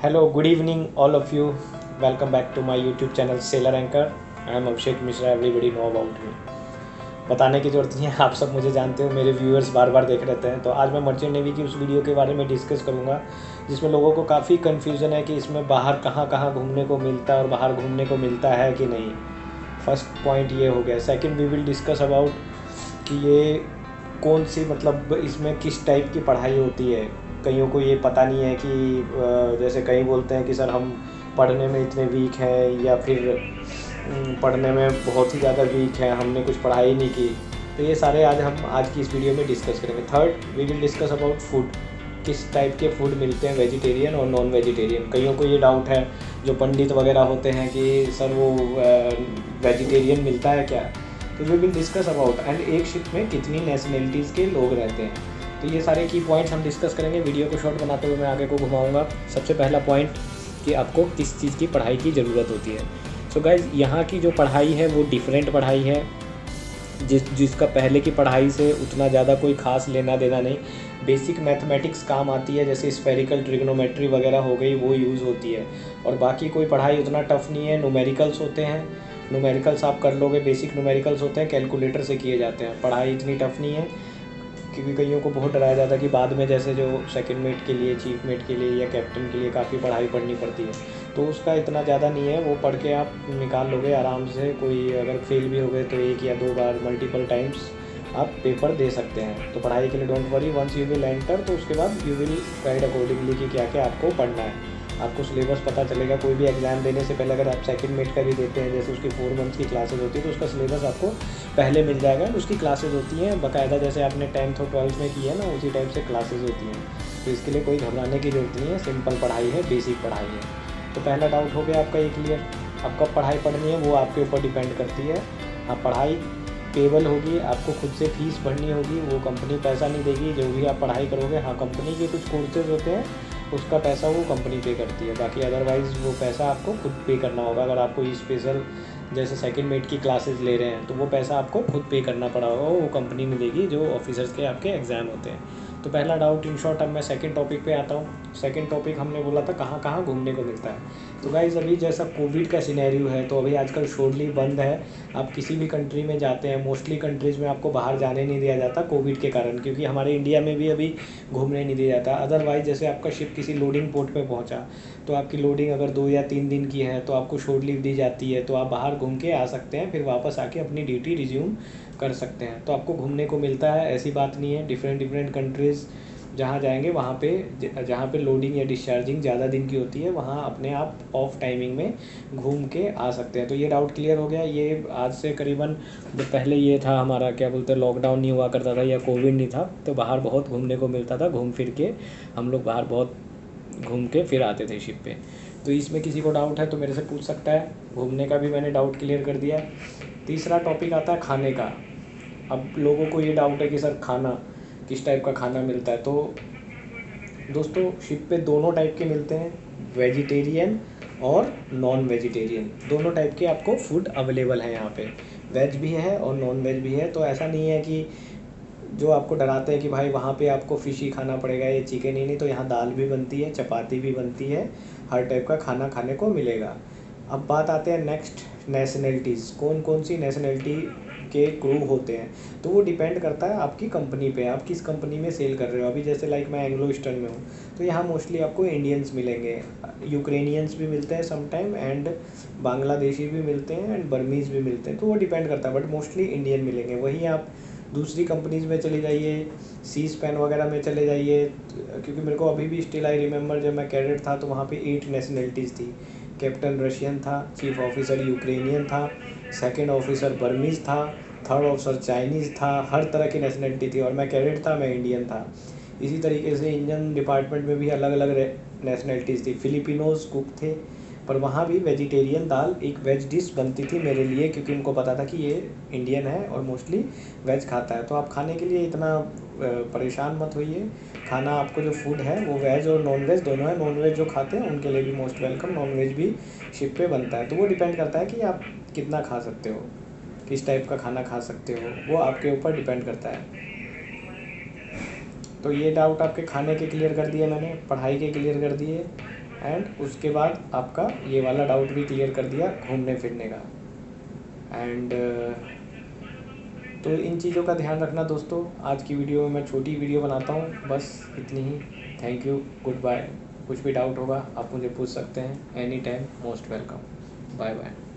Hello, good evening, all of you. Welcome back to my YouTube channel Sailor Anchor. I am Abhishek Mishra. Everybody know about me. बताने की ज़रूरत नहीं है, आप सब मुझे जानते हो, मेरे व्यूअर्स बार बार देख रहते हैं। तो आज मैं मर्चेंट नेवी की उस वीडियो के बारे में डिस्कस करूँगा जिसमें लोगों को काफ़ी कन्फ्यूज़न है कि इसमें बाहर कहाँ कहाँ घूमने को मिलता है और बाहर घूमने को मिलता है कि नहीं। फर्स्ट पॉइंट ये हो गया। Second we will discuss about कि ये कौन सी मतलब इसमें किस टाइप की पढ़ाई होती है। कईयों को ये पता नहीं है कि जैसे कई बोलते हैं कि सर हम पढ़ने में इतने वीक हैं या फिर पढ़ने में बहुत ही ज़्यादा वीक है, हमने कुछ पढ़ाई नहीं की। तो ये सारे हम आज की इस वीडियो में डिस्कस करेंगे। Third we will discuss about food, किस टाइप के फूड मिलते हैं वेजिटेरियन और नॉन वेजिटेरियन। कईयों को ये डाउट है जो पंडित वगैरह होते हैं कि सर वो वेजिटेरियन मिलता है क्या। तो we will discuss about and एक शिप में कितनी नेशनलिटीज़ के लोग रहते हैं। तो ये सारे की पॉइंट्स हम डिस्कस करेंगे। वीडियो को शॉर्ट बनाते हुए मैं आगे को घुमाऊंगा। सबसे पहला पॉइंट कि आपको किस चीज़ की पढ़ाई की ज़रूरत होती है। सो गाइज, यहाँ की जो पढ़ाई है वो डिफरेंट पढ़ाई है जिसका पहले की पढ़ाई से उतना ज़्यादा कोई ख़ास लेना देना नहीं। बेसिक मैथमेटिक्स काम आती है, जैसे स्फेरिकल ट्रिग्नोमेट्री वगैरह हो गई, वो यूज़ होती है। और बाकी कोई पढ़ाई उतना टफ नहीं है। न्यूमेरिकल्स होते हैं, न्यूमेरिकल्स आप कर लोगे, बेसिक न्यूमेरिकल्स होते हैं, कैलकुलेटर से किए जाते हैं। पढ़ाई इतनी टफ नहीं है, क्योंकि कईयों को बहुत डराया जाता है कि बाद में जैसे जो सेकंड मेट के लिए, चीफ मेट के लिए या कैप्टन के लिए काफ़ी पढ़ाई पढ़नी पड़ती है। तो उसका इतना ज़्यादा नहीं है, वो पढ़ के आप निकाल लोगे आराम से। कोई अगर फेल भी हो गए तो एक या दो बार मल्टीपल टाइम्स आप पेपर दे सकते हैं। तो पढ़ाई के लिए don't worry, once you will enter तो उसके बाद यू विल गाइड अकॉर्डिंगली कि क्या क्या आपको पढ़ना है। आपको सिलेबस पता चलेगा। कोई भी एग्ज़ाम देने से पहले अगर आप सेकंड मेट का भी देते हैं, जैसे उसकी 4 मंथ्स की क्लासेस होती है, तो उसका सिलेबस आपको पहले मिल जाएगा। उसकी क्लासेस होती हैं बाकायदा, जैसे आपने 10th और 12th में की है ना, उसी टाइप से क्लासेस होती हैं। तो इसके लिए कोई घबराने की ज़रूरत नहीं है, सिंपल पढ़ाई है, बेसिक पढ़ाई है। तो पहला डाउट हो गया आपका ये क्लियर। अब कब पढ़ाई पढ़नी है वो आपके ऊपर डिपेंड करती है। हाँ, पढ़ाई पेबल होगी, आपको खुद से फीस भरनी होगी, वो कंपनी पैसा नहीं देगी। जो भी आप पढ़ाई करोगे, हाँ कंपनी के कुछ कोर्सेज होते हैं उसका पैसा वो कंपनी पे करती है, बाकी अदरवाइज़ वो पैसा आपको खुद पे करना होगा। अगर आप कोई स्पेशल जैसे सेकंड मेट की क्लासेस ले रहे हैं तो वो पैसा आपको खुद पे करना पड़ा होगा, वो कंपनी नहीं देगी जो ऑफिसर्स के आपके एग्ज़ाम होते हैं। तो पहला डाउट इन शॉर्ट। अब मैं सेकंड टॉपिक पे आता हूँ। सेकंड टॉपिक हमने बोला था कहाँ कहाँ घूमने को मिलता है। तो गाइज़, अभी जैसा कोविड का सिनेरियो है तो अभी आजकल शोरली बंद है। आप किसी भी कंट्री में जाते हैं, मोस्टली कंट्रीज़ में आपको बाहर जाने नहीं दिया जाता कोविड के कारण, क्योंकि हमारे इंडिया में भी अभी घूमने नहीं दिया जाता। अदरवाइज़ जैसे आपका शिप किसी लोडिंग पोर्ट पे पहुंचा तो आपकी लोडिंग अगर 2 या 3 दिन की है तो आपको शोर्ट लीव दी जाती है, तो आप बाहर घूम के आ सकते हैं, फिर वापस आके अपनी ड्यूटी रिज्यूम कर सकते हैं। तो आपको घूमने को मिलता है, ऐसी बात नहीं है। डिफरेंट डिफरेंट कंट्रीज़ जहाँ जाएंगे वहाँ पे जहाँ पे लोडिंग या डिस्चार्जिंग ज़्यादा दिन की होती है वहाँ अपने आप ऑफ टाइमिंग में घूम के आ सकते हैं। तो ये डाउट क्लियर हो गया। ये आज से करीबन पहले ये था हमारा क्या बोलते हैं, लॉकडाउन नहीं हुआ करता था या कोविड नहीं था, तो बाहर बहुत घूमने को मिलता था। घूम फिर के हम लोग बाहर बहुत घूम के फिर आते थे शिप पे। तो इसमें किसी को डाउट है तो मेरे से पूछ सकता है। घूमने का भी मैंने डाउट क्लियर कर दिया। तीसरा टॉपिक आता है खाने का। अब लोगों को ये डाउट है कि सर खाना किस टाइप का खाना मिलता है। तो दोस्तों, शिप पे दोनों टाइप के मिलते हैं, वेजिटेरियन और नॉन वेजिटेरियन। दोनों टाइप के आपको फूड अवेलेबल है यहाँ पे। वेज भी है और नॉन वेज भी है। तो ऐसा नहीं है कि जो आपको डराते हैं कि भाई वहाँ पे आपको फ़िश ही खाना पड़ेगा, ये चिकन ही नहीं। तो यहाँ दाल भी बनती है, चपाती भी बनती है, हर टाइप का खाना खाने को मिलेगा। अब बात आते हैं नेक्स्ट, नेशनलिटीज़। कौन कौन सी नेशनलिटी के क्रू होते हैं। तो वो डिपेंड करता है आपकी कंपनी पे, आप किस कंपनी में सेल कर रहे हो। अभी जैसे लाइक मैं एंग्लो ईस्टर्न में हूँ तो यहाँ मोस्टली आपको इंडियंस मिलेंगे, यूक्रेनियंस भी मिलते हैं समटाइम, एंड बांग्लादेशी भी मिलते हैं, एंड बर्मीज़ भी मिलते हैं। तो वो डिपेंड करता है, बट मोस्टली इंडियन मिलेंगे। वहीं आप दूसरी कंपनीज़ में चले जाइए, सी स्पैन वगैरह में चले जाइए, क्योंकि मेरे को अभी भी स्टिल आई रिमेंबर जब मैं कैडेट था तो वहाँ पे 8 नेशनलिटीज़ थी। कैप्टन रशियन था, चीफ ऑफिसर यूक्रेनियन था, सेकंड ऑफिसर बर्मीज़ था, थर्ड ऑफिसर चाइनीज़ था, हर तरह की नेशनलिटी थी। और मैं कैडेट था, मैं इंडियन था। इसी तरीके से इंजन डिपार्टमेंट में भी अलग अलग नेशनलिटीज़ थी। फिलिपिनोज कुक थे, पर वहाँ भी वेजिटेरियन दाल एक वेज डिश बनती थी मेरे लिए, क्योंकि उनको पता था कि ये इंडियन है और मोस्टली वेज खाता है। तो आप खाने के लिए इतना परेशान मत होइए। खाना आपको जो फूड है वो वेज और नॉन वेज दोनों है। नॉन वेज जो खाते हैं उनके लिए भी मोस्ट वेलकम, नॉन वेज भी शिप पे बनता है। तो वो डिपेंड करता है कि आप कितना खा सकते हो, किस टाइप का खाना खा सकते हो, वो आपके ऊपर डिपेंड करता है। तो ये डाउट आपके खाने के क्लियर कर दिए मैंने, पढ़ाई के क्लियर कर दिए। एंड उसके बाद आपका ये वाला डाउट भी क्लियर कर दिया घूमने फिरने का। एंड तो इन चीज़ों का ध्यान रखना दोस्तों। आज की वीडियो में मैं छोटी वीडियो बनाता हूँ, बस इतनी ही। Thank you, goodbye. कुछ भी डाउट होगा आप मुझे पूछ सकते हैं any time, most welcome. Bye bye.